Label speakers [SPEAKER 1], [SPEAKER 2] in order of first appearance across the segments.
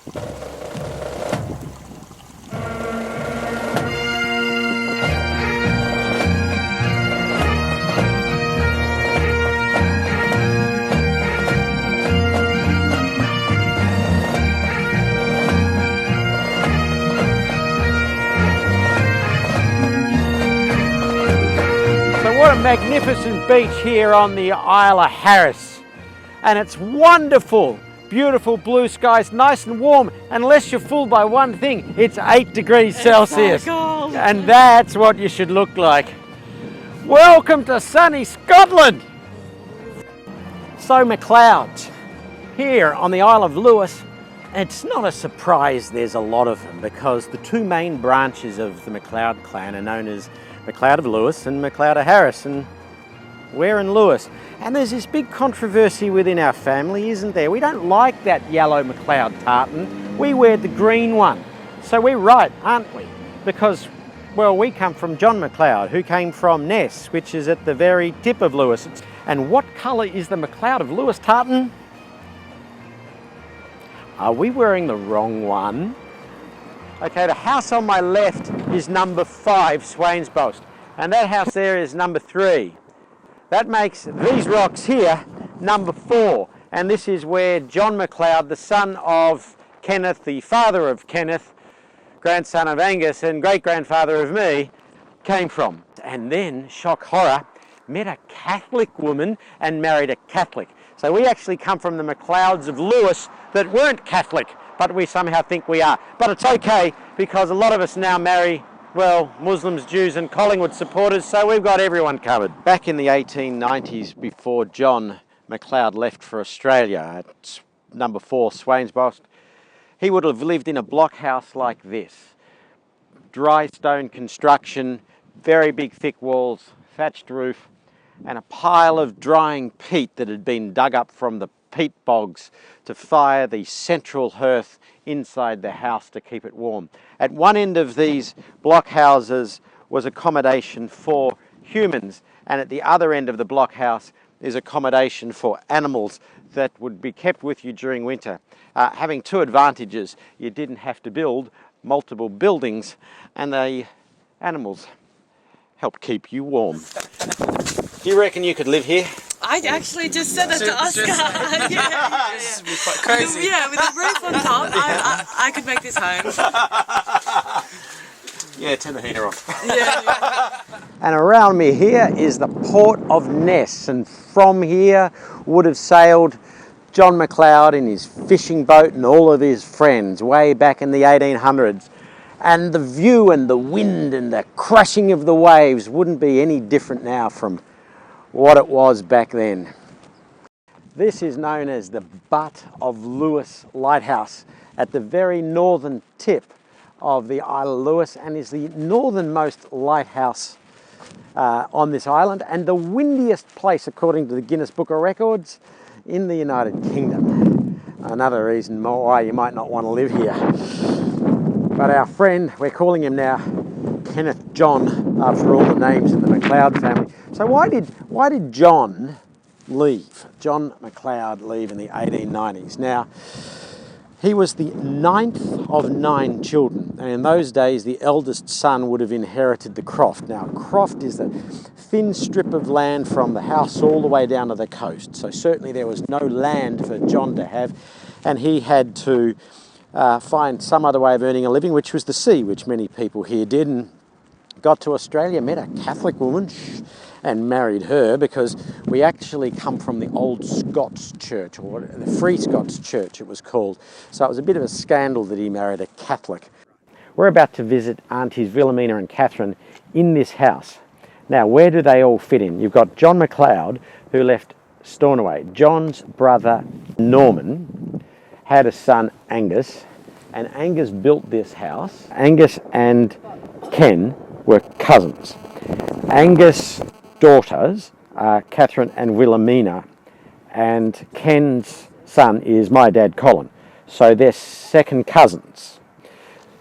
[SPEAKER 1] What a magnificent beach here on the Isle of Harris, and it's wonderful, beautiful blue skies, nice and warm, unless you're fooled by one thing, it's 8 degrees Celsius,
[SPEAKER 2] so cold.
[SPEAKER 1] And that's what you should look like. Welcome to sunny Scotland. So MacLeods here on the Isle of Lewis. It's not a surprise there's a lot of them, because the two main branches of the MacLeod clan are known as MacLeod of Lewis and MacLeod of Harris, and we're in Lewis. And there's this big controversy within our family, isn't there? We don't like that yellow MacLeod tartan. We wear the green one. So we're right, aren't we? Because, well, we come from John MacLeod, who came from Ness, which is at the very tip of Lewis. And what colour is the MacLeod of Lewis tartan? Are we wearing the wrong one? Okay, the house on my left is number 5, Swains Boast, and that house there is number 3. That makes these rocks here number 4, and this is where John MacLeod, the son of Kenneth, the father of Kenneth, grandson of Angus and great-grandfather of me, came from. And then, shock horror, met a Catholic woman and married a Catholic. So we actually come from the MacLeods of Lewis that weren't Catholic, but we somehow think we are. But it's okay, because a lot of us now marry, well, Muslims, Jews and Collingwood supporters, so we've got everyone covered. Back in the 1890s, before John MacLeod left for Australia at number 4, Swains Bost, he would have lived in a block house like this. Dry stone construction, very big thick walls, thatched roof, and a pile of drying peat that had been dug up from the peat bogs to fire the central hearth inside the house to keep it warm. At one end of these block houses was accommodation for humans, and at the other end of the block house is accommodation for animals that would be kept with you during winter. Having two advantages: you didn't have to build multiple buildings, and the animals helped keep you warm. Do you reckon you could live here?
[SPEAKER 2] I actually just said that to Oscar.
[SPEAKER 3] This would be quite crazy.
[SPEAKER 2] Yeah, with a roof on top, I could make this home.
[SPEAKER 1] Yeah, turn the heater off.
[SPEAKER 2] Yeah.
[SPEAKER 1] And around me here is the port of Ness, and from here would have sailed John MacLeod in his fishing boat and all of his friends way back in the 1800s. And the view and the wind and the crashing of the waves wouldn't be any different now from what it was back then. This is known as the Butt of Lewis Lighthouse at the very northern tip of the Isle of Lewis, and is the northernmost lighthouse on this island, and the windiest place, according to the Guinness Book of Records, in the United Kingdom. Another reason why you might not want to live here. But our friend, we're calling him now Kenneth John, after all the names in the MacLeod family. So why did John MacLeod leave in the 1890s? Now, he was the 9th of 9 children, and in those days the eldest son would have inherited the croft. Now, a croft is a thin strip of land from the house all the way down to the coast, so certainly there was no land for John to have, and he had to find some other way of earning a living, which was the sea, which many people here did, and got to Australia, met a Catholic woman and married her, because we actually come from the old Scots church, or the Free Scots church it was called. So it was a bit of a scandal that he married a Catholic. We're about to visit Aunties Wilhelmina and Catherine in this house. Now, where do they all fit in? You've got John MacLeod, who left Stornoway. John's brother Norman had a son Angus, and Angus built this house. Angus and Ken were cousins. Angus' daughters are Catherine and Wilhelmina, and Ken's son is my dad Colin. So they're second cousins.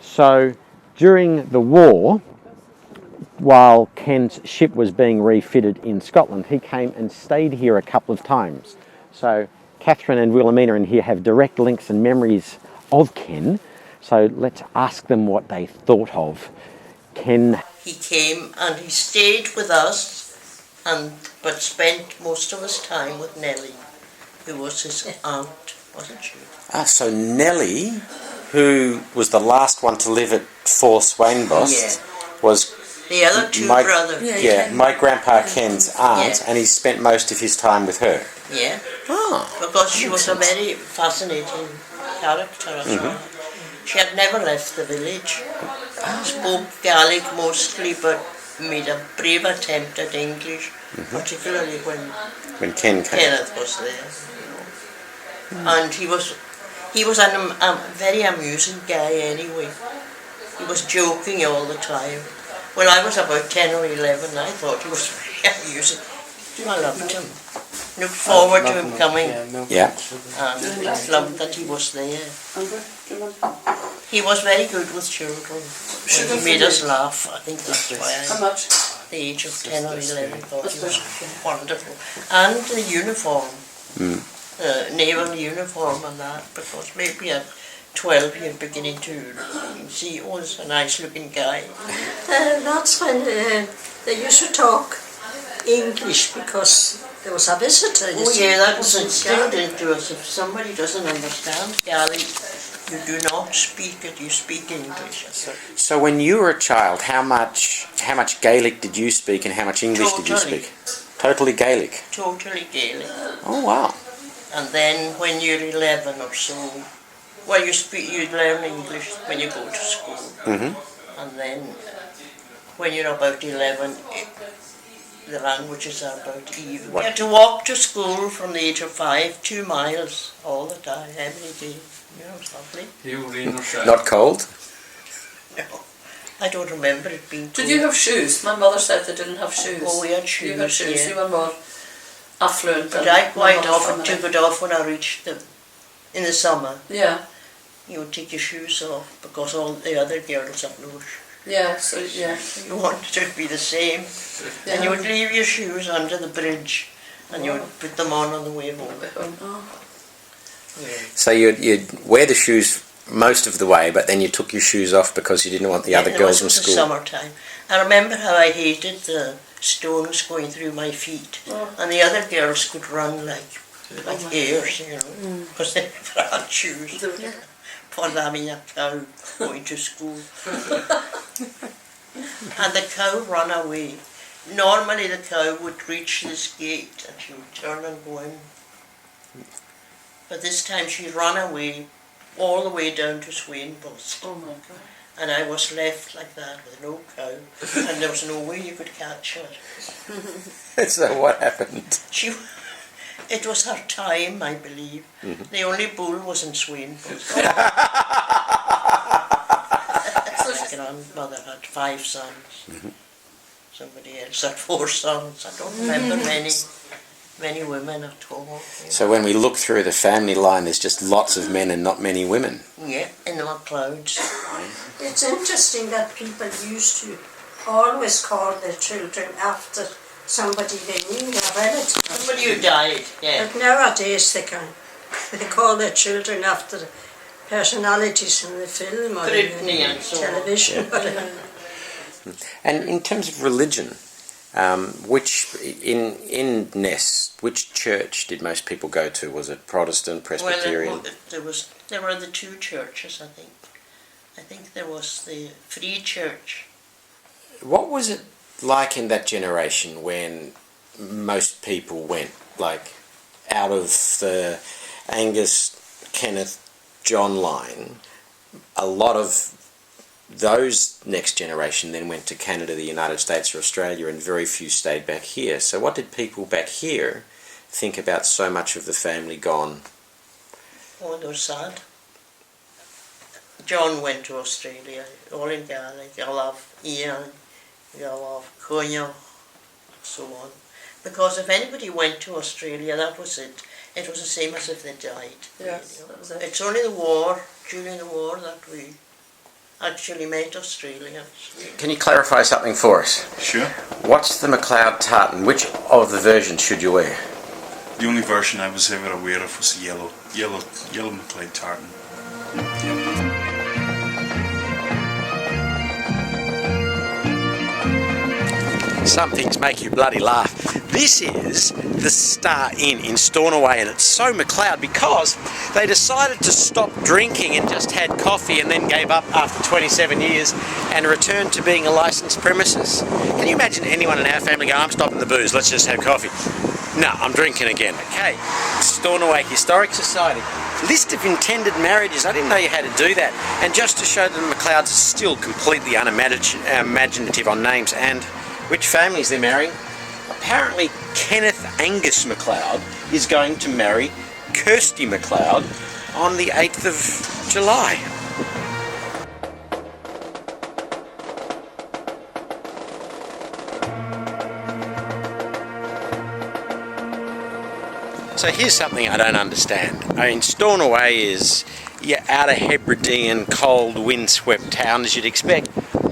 [SPEAKER 1] So during the war, while Ken's ship was being refitted in Scotland, he came and stayed here a couple of times. So Catherine and Wilhelmina in here have direct links and memories of Ken. So let's ask them what they thought of Ken.
[SPEAKER 4] He came and he stayed with us, but spent most of his time with Nellie, who was his aunt, wasn't she?
[SPEAKER 1] So Nellie, who was the last one to live at 4 Swainbost, was
[SPEAKER 4] the other two brothers.
[SPEAKER 1] My grandpa Ken's aunt, and he spent most of his time with her.
[SPEAKER 4] Yeah.
[SPEAKER 1] Oh.
[SPEAKER 4] Because she was a very fascinating character as well. She had never left the village. Spoke Gaelic mostly, but made a brave attempt at English, particularly when Kenneth was there. And he was a very amusing guy anyway. He was joking all the time. When I was about 10 or 11, I thought he was very amusing. I loved him. Looked forward to him coming.
[SPEAKER 1] Yeah.
[SPEAKER 4] And loved that he was there. He was very good with children. He made us laugh. I think that's why at the age of 10 or 11 thought he was wonderful. And the uniform. Naval uniform and that, because maybe at 12 you're beginning to see, oh, it's a nice looking guy.
[SPEAKER 5] That's when they used to talk English because there was a visitor.
[SPEAKER 4] Oh yeah, that was instilled into us. If somebody doesn't understand Gaelic, you do not speak it, you speak English.
[SPEAKER 1] So when you were a child, how much Gaelic did you speak and how much English did you speak? Totally Gaelic?
[SPEAKER 4] Totally Gaelic.
[SPEAKER 1] Oh wow.
[SPEAKER 4] And then when you're 11 or so, well, you learn English when you go to school. And then when you're about 11, the languages are about even. You had to walk to school from the age of 5, 2 miles all the time, every day. You know, it's lovely.
[SPEAKER 1] Not cold?
[SPEAKER 4] No, I don't remember it being cold.
[SPEAKER 2] Did you have shoes? My mother said they didn't have shoes.
[SPEAKER 4] Oh, we had shoes.
[SPEAKER 2] You had shoes.
[SPEAKER 4] Yeah.
[SPEAKER 2] You were more affluent.
[SPEAKER 4] But I quite often took it off when I reached them. In the summer,
[SPEAKER 2] Yeah.
[SPEAKER 4] you would take your shoes off because all the other girls had no shoes.
[SPEAKER 2] Yeah. So yeah.
[SPEAKER 4] You wanted to be the same. And you would leave your shoes under the bridge and you would put them on the way home.
[SPEAKER 2] Oh.
[SPEAKER 4] Yeah.
[SPEAKER 1] So you'd wear the shoes most of the way, but then you took your shoes off because you didn't want the other girls in school.
[SPEAKER 4] It was the summertime. I remember how I hated the stones going through my feet, and the other girls could run like hares, you know, because they never had shoes. For having a cow going to school. And the cow ran away. Normally the cow would reach this gate and she would turn and go in. But this time she ran away all the way down to Swainbost.
[SPEAKER 2] Oh my God.
[SPEAKER 4] And I was left like that with no cow, and there was no way you could catch her.
[SPEAKER 1] So what happened?
[SPEAKER 4] It was her time, I believe. The only bull was in Swainbost. My grandmother had 5 sons. Somebody else had 4 sons. I don't remember many women at all.
[SPEAKER 1] So when we look through the family line, there's just lots of men and not many women.
[SPEAKER 4] Yeah, in the MacLeods.
[SPEAKER 5] It's interesting that people used to always call their children after somebody they knew, a relative.
[SPEAKER 4] Somebody who died, yeah.
[SPEAKER 5] But nowadays they call their children after the personalities in the film or in
[SPEAKER 4] and
[SPEAKER 5] the
[SPEAKER 4] so on.
[SPEAKER 5] television.
[SPEAKER 1] And in terms of religion, which in Ness, which church did most people go to? Was it Protestant, Presbyterian?
[SPEAKER 4] Well, there were the 2 churches, I think. I think there was the Free Church.
[SPEAKER 1] What was it like in that generation when most people went, like, out of the Angus, Kenneth, John line? A lot of those next generation then went to Canada, the United States or Australia, and very few stayed back here. So what did people back here think about so much of the family gone?
[SPEAKER 4] Oh, they were sad. John went to Australia, all in Gaelic, Olaf, Ian, Olaf, Cunha, so on. Because if anybody went to Australia, that was it. It was the same as if they died.
[SPEAKER 2] Yes, that was it.
[SPEAKER 4] It's only the war, during the war, that we actually met Australians.
[SPEAKER 1] Can you clarify something for us?
[SPEAKER 6] Sure.
[SPEAKER 1] What's the MacLeod tartan? Which of the versions should you wear?
[SPEAKER 6] The only version I was ever aware of was the yellow MacLeod tartan.
[SPEAKER 1] Some things make you bloody laugh. This is the Star Inn in Stornoway, and it's so MacLeod because they decided to stop drinking and just had coffee and then gave up after 27 years and returned to being a licensed premises. Can you imagine anyone in our family going, I'm stopping the booze, let's just have coffee? No, I'm drinking again. Okay, Stornoway Historic Society. List of intended marriages. I didn't know you had to do that. And just to show that the MacLeods are still completely unimaginative on names and which families they're marrying. Apparently Kenneth Angus MacLeod is going to marry Kirsty MacLeod on the 8th of July. So here's something I don't understand. I mean, Stornoway is your outer Hebridean, cold, windswept town as you'd expect,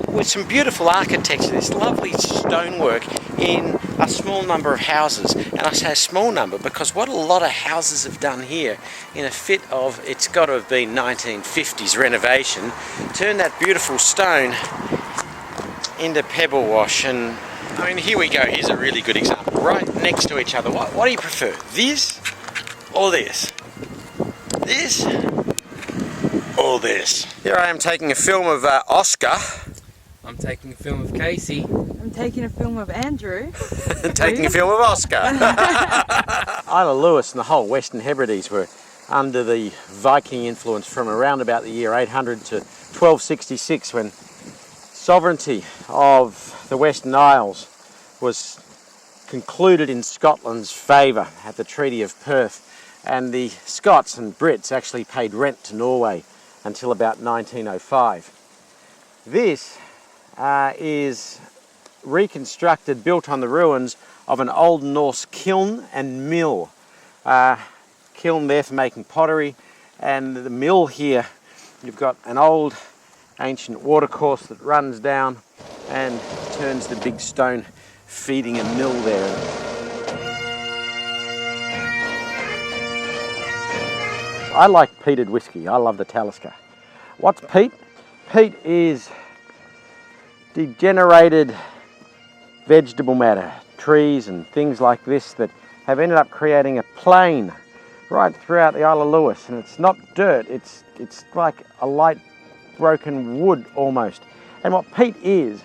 [SPEAKER 1] with some beautiful architecture, this lovely stonework in a small number of houses. And I say a small number because what a lot of houses have done here in a fit of, it's got to have been 1950s renovation, turn that beautiful stone into pebble wash. And I mean, here we go, here's a really good example, right next to each other. What do you prefer, this or this? This or this? Here I am taking a film of Oscar.
[SPEAKER 3] I'm taking a film of Casey.
[SPEAKER 6] I'm taking a film of Andrew.
[SPEAKER 1] Taking a film of Oscar. Isla Lewis and the whole Western Hebrides were under the Viking influence from around about the year 800 to 1266, when sovereignty of the Western Isles was concluded in Scotland's favour at the Treaty of Perth, and the Scots and Brits actually paid rent to Norway until about 1905. This is reconstructed, built on the ruins of an Old Norse kiln and mill. Kiln there for making pottery, and the mill here, you've got an old ancient watercourse that runs down and turns the big stone feeding a mill there. I like peated whiskey. I love the Talisker. What's peat? Peat is degenerated vegetable matter, trees and things like this that have ended up creating a plain right throughout the Isle of Lewis, and it's not dirt, it's like a light broken wood almost. And what peat is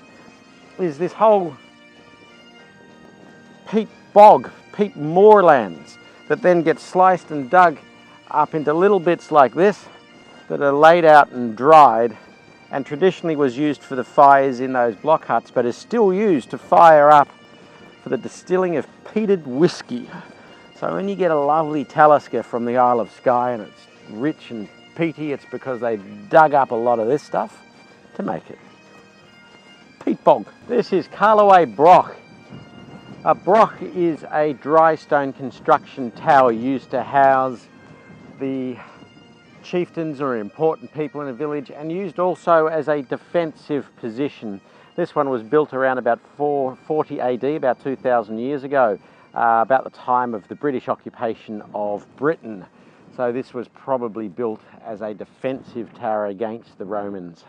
[SPEAKER 1] this whole peat bog, peat moorlands that then get sliced and dug up into little bits like this that are laid out and dried, and traditionally was used for the fires in those block huts, but is still used to fire up for the distilling of peated whiskey. So when you get a lovely Talisker from the Isle of Skye and it's rich and peaty, it's because they dug up a lot of this stuff to make it. Peat bog. This is Carloway Broch. A broch is a dry stone construction tower used to house the chieftains or important people in a village, and used also as a defensive position. This one was built around about 440 AD, about 2,000 years ago, about the time of the British occupation of Britain. So this was probably built as a defensive tower against the Romans.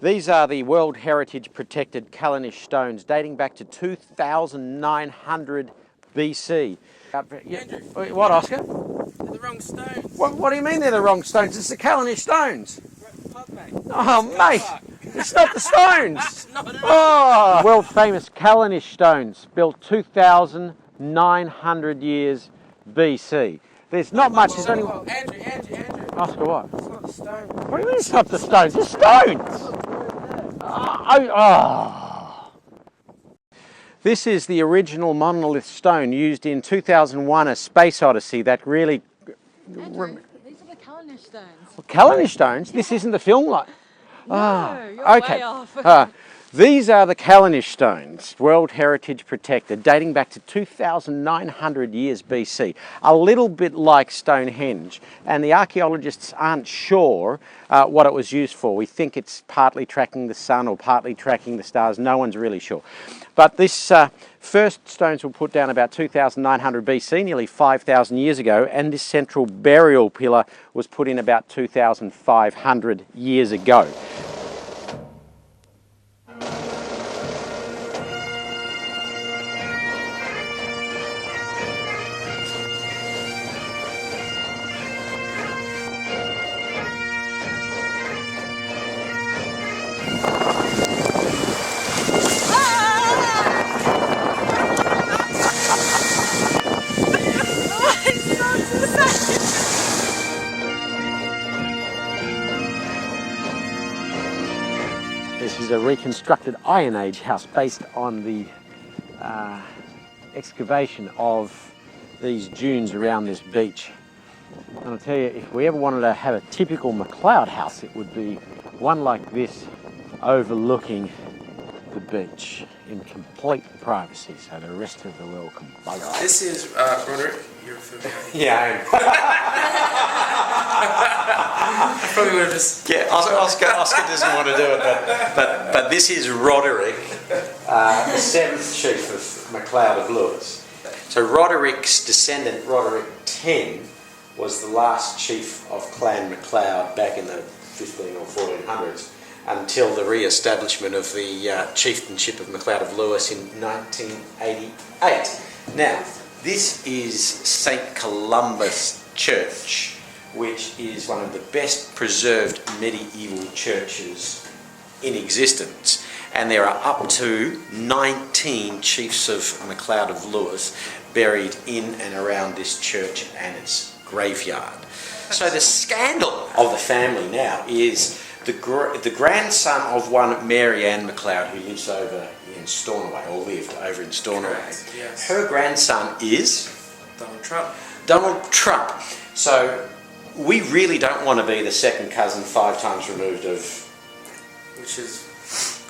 [SPEAKER 1] These are the World Heritage protected Callanish stones dating back to 2900 BC.
[SPEAKER 3] Andrew.
[SPEAKER 1] What, Oscar?
[SPEAKER 3] They're the wrong stones.
[SPEAKER 1] What do you mean they're the wrong stones? It's the Callanish stones.
[SPEAKER 3] Pub, mate.
[SPEAKER 1] Oh, mate, it's not the stones.
[SPEAKER 3] Not at all.
[SPEAKER 1] Oh, world famous Callanish stones built 2,900 years BC. There's not much. There's only.
[SPEAKER 3] Andrew.
[SPEAKER 1] Oscar, what?
[SPEAKER 3] It's not the stones.
[SPEAKER 1] What do you mean it's not the stones? It's stones. This is the original monolith stone used in 2001: A Space Odyssey. That really.
[SPEAKER 6] Andrew, these are the Callanish stones.
[SPEAKER 1] Callanish stones? This isn't the film like.
[SPEAKER 6] No, you're
[SPEAKER 1] Okay.
[SPEAKER 6] way off.
[SPEAKER 1] These are the Callanish stones, World Heritage protected, dating back to 2,900 years BC. A little bit like Stonehenge, and the archaeologists aren't sure what it was used for. We think it's partly tracking the sun or partly tracking the stars. No one's really sure. But this first stones were put down about 2,900 BC, nearly 5,000 years ago, and this central burial pillar was put in about 2,500 years ago. This is a reconstructed Iron Age house based on the excavation of these dunes around this beach. And I'll tell you, if we ever wanted to have a typical MacLeod house, it would be one like this, overlooking the beach in complete privacy, so the rest of the world can bug off.
[SPEAKER 3] This is Roderick. You're familiar.
[SPEAKER 1] Yeah,
[SPEAKER 3] I probably would have just.
[SPEAKER 1] yeah. Oscar doesn't want to do it, but this is Roderick, the seventh chief of MacLeod of Lewis. So Roderick's descendant, Roderick X, was the last chief of Clan MacLeod back in the 15 or 1400s, until the re-establishment of the chieftainship of MacLeod of Lewis in 1988. Now, this is St Columba's Church, which is one of the best preserved medieval churches in existence. And there are up to 19 chiefs of MacLeod of Lewis buried in and around this church and its graveyard. So the scandal of the family now is the grandson of one Mary-Anne MacLeod, who lives over in Stornoway, or lived over in Stornoway.
[SPEAKER 3] Correct, yes.
[SPEAKER 1] Her grandson is
[SPEAKER 3] Donald Trump.
[SPEAKER 1] Donald Trump. So we really don't want to be the second cousin 5 times removed of...
[SPEAKER 3] Which is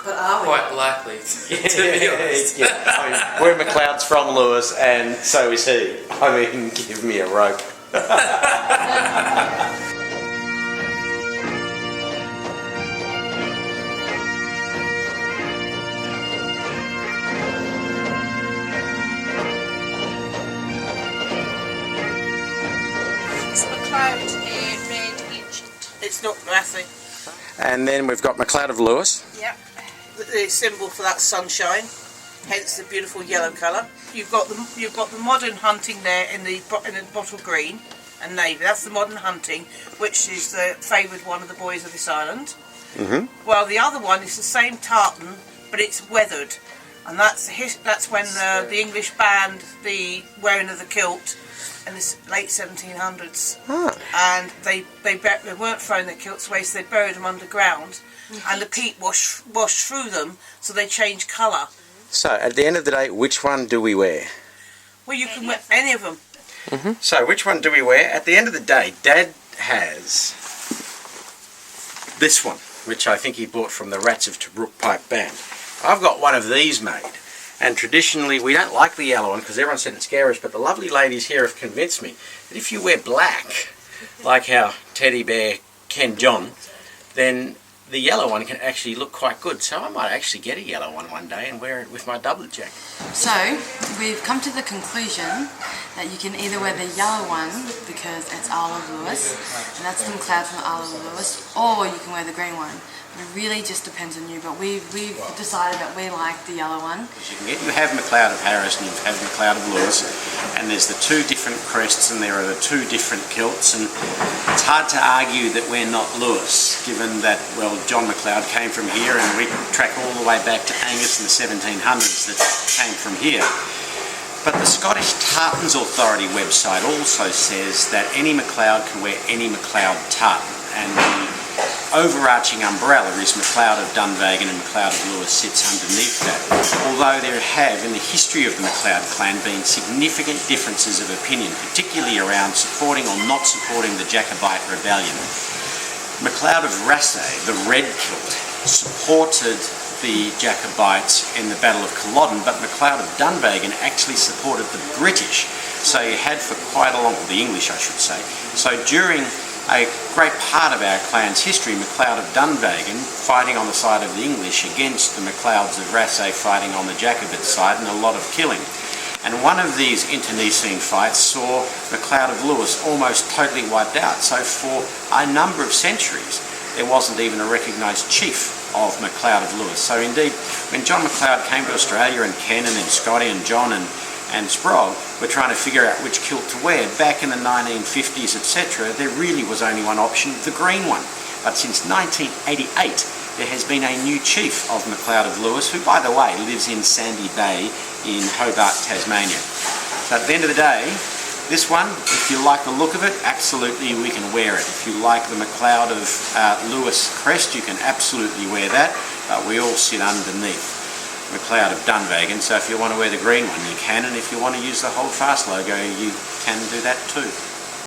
[SPEAKER 2] But are we?
[SPEAKER 3] quite likely, to be honest.
[SPEAKER 1] Yeah, I mean, we're MacLeods from Lewis, and so is he. I mean, give me a rope.
[SPEAKER 7] It's MacLeod made ancient.
[SPEAKER 4] It's not massive.
[SPEAKER 1] And then we've got MacLeod of Lewis.
[SPEAKER 4] Yep. The symbol for that sunshine, hence the beautiful yellow colour. You've got the modern hunting there in the bottle green and navy. That's the modern hunting, which is the favoured one of the boys of this island.
[SPEAKER 1] Mm-hmm.
[SPEAKER 4] Well, the other one is the same tartan, but it's weathered, and that's when the English banned the wearing of the kilt in the late 1700s.
[SPEAKER 1] Ah.
[SPEAKER 4] And they weren't throwing their kilts away, so they buried them underground, and the peat washed through them, so they changed colour.
[SPEAKER 1] So, at the end of the day, which one do we wear?
[SPEAKER 4] Well, you can wear any of them.
[SPEAKER 1] Mm-hmm. So, which one do we wear? At the end of the day, Dad has this one, which I think he bought from the Rats of Tobruk Pipe Band. I've got one of these made, and traditionally we don't like the yellow one because everyone said it's garish, but the lovely ladies here have convinced me that if you wear black, like how Teddy Bear Ken John, then the yellow one can actually look quite good. So I might actually get a yellow one day and wear it with my double jacket.
[SPEAKER 6] So, we've come to the conclusion that you can either wear the yellow one because it's Isle of Lewis, and that's the MacLeod from Isle of Lewis, or you can wear the green one. It really just depends on you, but we've decided that we like the yellow one.
[SPEAKER 1] You have MacLeod of Harris and you have MacLeod of Lewis, and there's the 2 different crests and there are the 2 different kilts, and it's hard to argue that we're not Lewis, given that, well, John MacLeod came from here and we track all the way back to Angus in the 1700s that came from here. But the Scottish Tartans Authority website also says that any MacLeod can wear any MacLeod tartan, and the overarching umbrella is MacLeod of Dunvegan and MacLeod of Lewis sits underneath that, although there have, in the history of the MacLeod clan, been significant differences of opinion, particularly around supporting or not supporting the Jacobite rebellion. MacLeod of Rassay, the red kilt, supported the Jacobites in the Battle of Culloden, but MacLeod of Dunvegan actually supported the British. So you had for quite a long, or the English I should say, so during a great part of our clan's history, MacLeod of Dunvegan fighting on the side of the English against the MacLeods of Rassay fighting on the Jacobite side, and a lot of killing. And one of these internecine fights saw MacLeod of Lewis almost totally wiped out. So for a number of centuries, there wasn't even a recognised chief of MacLeod of Lewis. So indeed, when John MacLeod came to Australia, and Ken and then Scotty and John and Sprogg were trying to figure out which kilt to wear, back in the 1950s, etc., there really was only one option, the green one. But since 1988, there has been a new chief of MacLeod of Lewis, who, by the way, lives in Sandy Bay in Hobart, Tasmania. So at the end of the day, this one, if you like the look of it, absolutely we can wear it. If you like the MacLeod of Lewis crest, you can absolutely wear that, but we all sit underneath MacLeod of Dunvegan, so if you want to wear the green one you can, and if you want to use the Holdfast logo you can do that too.